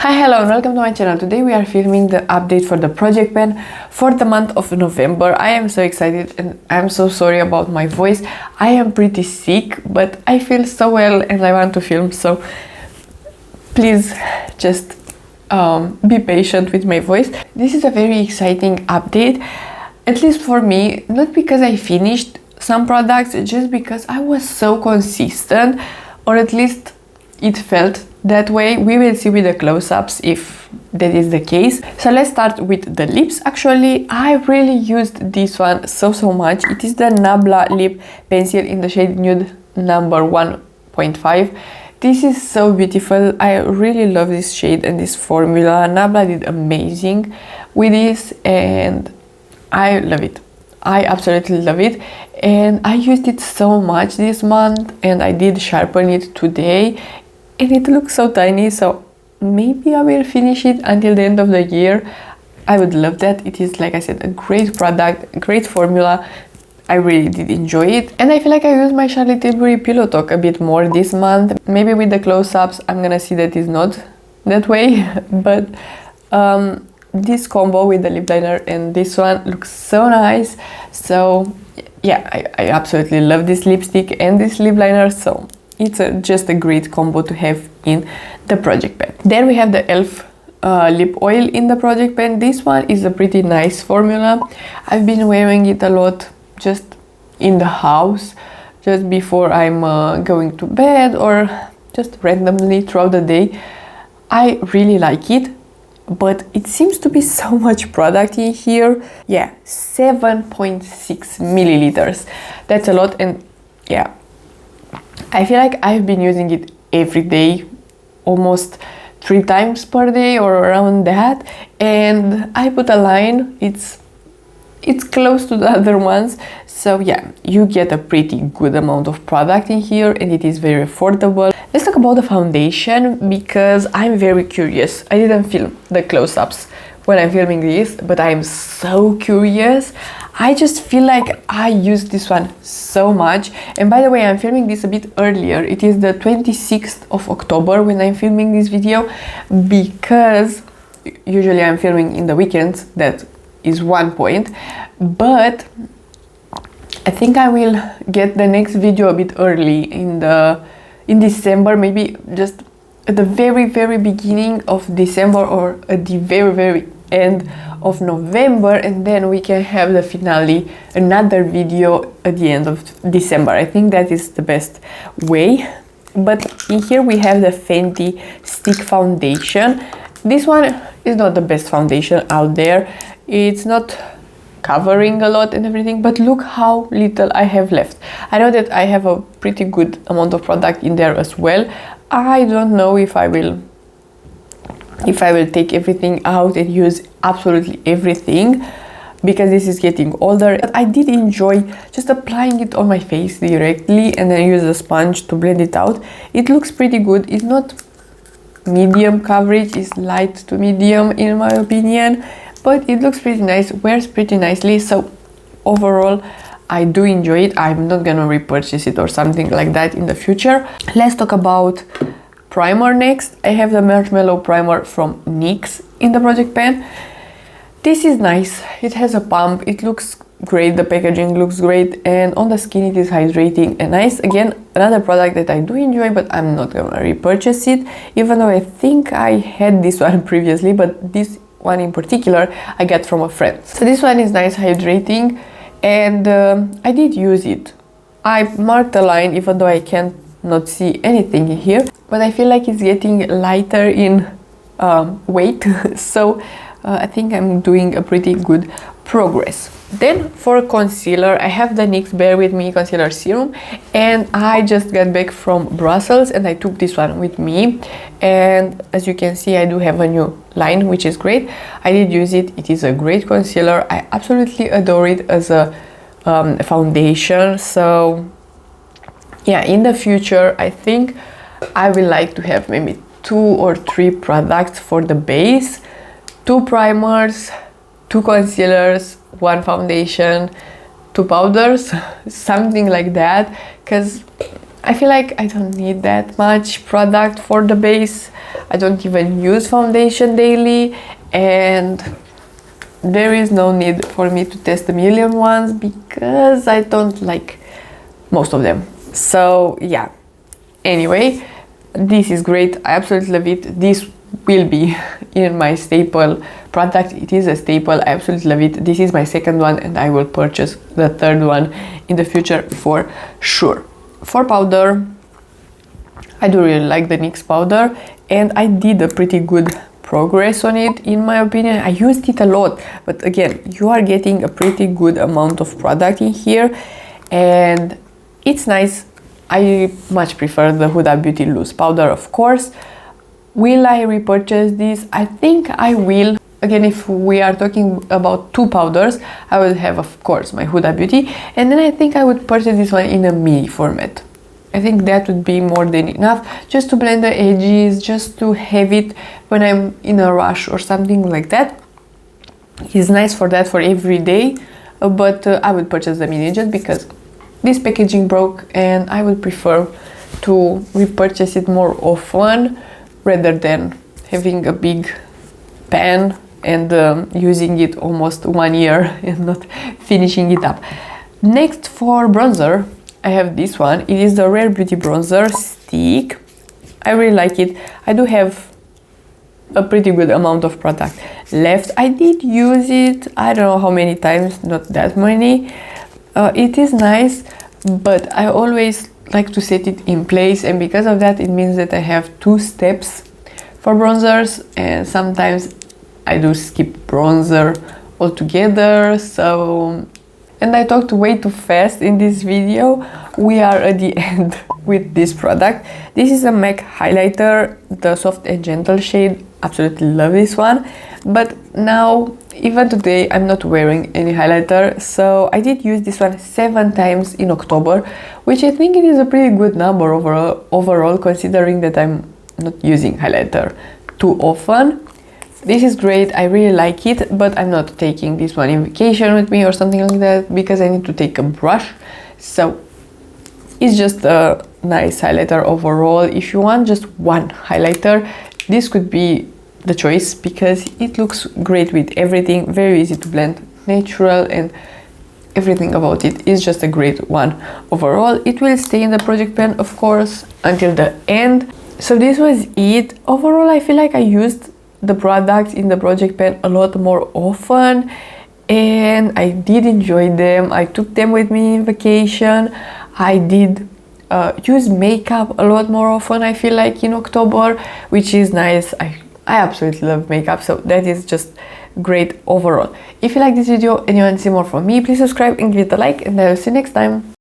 Hi, hello and welcome to my channel. Today we are filming the update for the project pen for the month of November. I am so excited and I'm so sorry about my voice. I am pretty sick, but I feel so well and I want to film, so please just be patient with my voice. This is a very exciting update, at least for me, not because I finished some products, just because I was so consistent, or at least it felt that way. We will see with the close-ups if that is the case. So let's start with the lips. Actually, I really used this one so much. It is the Nabla lip pencil in the shade Nude number 1.5. This is so beautiful. I really love this shade and this formula. Nabla did amazing with this and I love it. I absolutely love it, and I used it so much this month, and I did sharpen it today and it looks so tiny, so maybe I will finish it until the end of the year. I would love that. It is, like I said, a great product, great formula. I really did enjoy it, and I feel like I used my Charlotte Tilbury Pillow Talk a bit more this month. Maybe with the close-ups I'm gonna see that is not that way, but this combo with the lip liner and this one looks so nice. So yeah, I absolutely love this lipstick and this lip liner, so it's just a great combo to have in the project pen. Then we have the E.L.F. lip oil in the project pen. This one is a pretty nice formula. I've been wearing it a lot just in the house, just before I'm going to bed or just randomly throughout the day. I really like it, but it seems to be so much product in here. Yeah, 7.6 milliliters. That's a lot, and yeah, I feel like I've been using it every day, almost 3 times per day or around that, and I put a line. It's close to the other ones, so yeah, you get a pretty good amount of product in here and it is very affordable. Let's talk about the foundation, because I'm very curious. I didn't film the close-ups when I'm filming this, but I'm so curious. I just feel like I use this one so much. And by the way, I'm filming this a bit earlier. It is the 26th of October when I'm filming this video, because usually I'm filming in the weekends. That is one point, but I think I will get the next video a bit early in December, maybe just at the very beginning of December or at the very end of November, and then we can have the finale, another video at the end of December. I think that is the best way. But in here we have the Fenty Stick Foundation. This one is not the best foundation out there. It's not covering a lot and everything, but look how little I have left. I know that I have a pretty good amount of product in there as well. I don't know if I will take everything out and use absolutely everything, because this is getting older. But I did enjoy just applying it on my face directly and then use a sponge to blend it out. It looks pretty good. It's not medium coverage, it's light to medium in my opinion, but it looks pretty nice, wears pretty nicely. So overall I do enjoy it. I'm not gonna repurchase it or something like that in the future. Let's talk about primer next. I have the Marshmellow primer from NYX in the project pen. This is nice. It has a pump. It looks great. The packaging looks great, and on the skin it is hydrating and nice. Again, another product that I do enjoy, but I'm not gonna repurchase it, even though I think I had this one previously, but this one in particular I got from a friend. So this one is nice, hydrating, and I did use it. I marked a line, even though I can't not see anything in here, but I feel like it's getting lighter in weight, so I think I'm doing a pretty good progress. Then for concealer, I have the NYX Bear With Me Concealer Serum, and I just got back from Brussels and I took this one with me, and as you can see I do have a new line, which is great. I did use it. It is a great concealer. I absolutely adore it as a foundation. So yeah, in the future I think I will like to have maybe 2 or 3 products for the base, 2 primers, 2 concealers, 1 foundation, 2 powders, something like that, because I feel like I don't need that much product for the base. I don't even use foundation daily, and there is no need for me to test a million ones because I don't like most of them. So yeah, anyway, this is great. I absolutely love it. This will be in my staple product. It is a staple. I absolutely love it. This is my second one, and I will purchase the third one in the future for sure. For powder, I do really like the NYX powder, and I did a pretty good progress on it in my opinion. I used it a lot, but again, you are getting a pretty good amount of product in here, and it's nice. I much prefer the Huda Beauty loose powder, of course. Will I repurchase this? I think I will. Again, if we are talking about two powders, I will have, of course, my Huda Beauty, and then I think I would purchase this one in a mini format. I think that would be more than enough, just to blend the edges, just to have it when I'm in a rush or something like that. It's nice for that, for every day, but I would purchase the mini just because this packaging broke, and I would prefer to repurchase it more often rather than having a big pan and using it almost 1 year and not finishing it up. Next, for bronzer, I have this one. It is the Rare Beauty bronzer stick. I really like it. I do have a pretty good amount of product left. I did use it, I don't know how many times, not that many. It is nice, but I always like to set it in place, and because of that, it means that I have 2 steps for bronzers, and sometimes I do skip bronzer altogether. So, and I talked way too fast in this video. We are at the end with this product. This is a MAC highlighter, the soft and gentle shade. Absolutely love this one, but now even today I'm not wearing any highlighter, so I did use this one 7 times in October, which I think it is a pretty good number overall considering that I'm not using highlighter too often. This is great. I really like it, but I'm not taking this one in vacation with me or something like that because I need to take a brush. So it's just a nice highlighter overall. If you want just one highlighter, this could be the choice because it looks great with everything. Very easy to blend, natural, and everything about it is just a great one overall. It will stay in the project pan, of course, until the end. So this was it. Overall, I feel like I used the products in the project pan a lot more often, and I did enjoy them. I took them with me in vacation. I did use makeup a lot more often, I feel like, in October, which is nice. I absolutely love makeup, so that is just great overall. If you like this video and you want to see more from me, please subscribe and give it a like, and I will see you next time.